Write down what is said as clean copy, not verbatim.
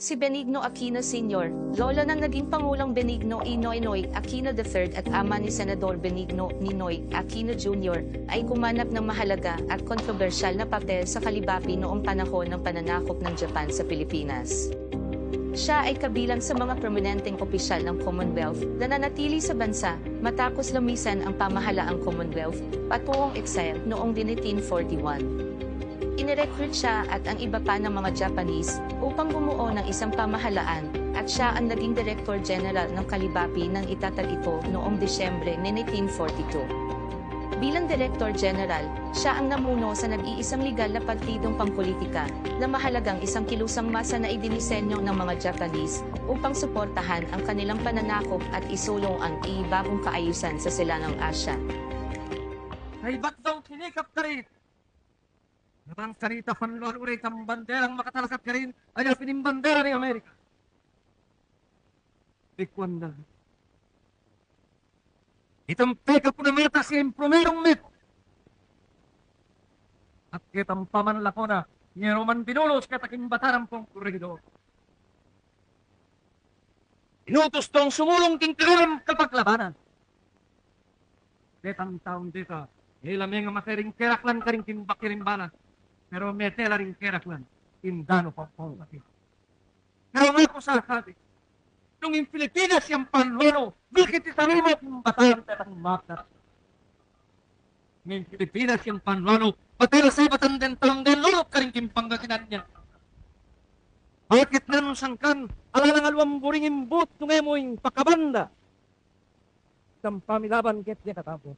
Si Benigno Aquino Sr., lolo ng naging Pangulong Benigno Inoy Aquino III at ama ni Senador Benigno Ninoy Aquino Jr., ay gumanap ng mahalaga at kontrobersyal na papel sa kalibapi noong panahon ng pananakop ng Japan sa Pilipinas. Siya ay kabilang sa mga prominenteng opisyal ng Commonwealth na nanatili sa bansa matapos lumisan ang pamahalaang Commonwealth patungong exile noong 1941. Inirecruit siya at ang iba pa ng mga Japanese upang bumuo ng isang pamahalaan at siya ang naging Director General ng kalibapi ng itatag ito noong Disyembre 1942. Bilang Director General, siya ang namuno sa nag-iisang legal na partidong pampolitika na mahalagang isang kilusang masa na idinisenyo ng mga Japanese upang suportahan ang kanilang pananakop at isulong ang bagong kaayusan sa Silangang Asya. Ay ba't daw sinikap ka rin? Nang sarita panluan ulit ang banderang makatalasat ka rin ay pinimbandera ng Amerika. Ikwanda. Itong peka po na meta siya yung primerong mit. At kitang pamanla ko na ni Roman Pinulos kataking batarang pong kurido. Inutos tong sumulong king kagalang kapaglabanan. Kitang taon dito, ilamay nga makaring keraklan ka rin kimbakirimbanan. Pero may tela rin keraklan, indano pa po natin. Pero nga ko sa lahat, nung yung Pilipinas yung panluno, bakit itarimo kung batang tetang makat? Ngayon Pilipinas yung panluno, patila sa batang dentang denlunok ka rin kimpanggakinan niya. Bakit na nung sangkan, alang alawang buring imbut, nung mo yung pakabanda. Isang pamilaban ket niya katapos.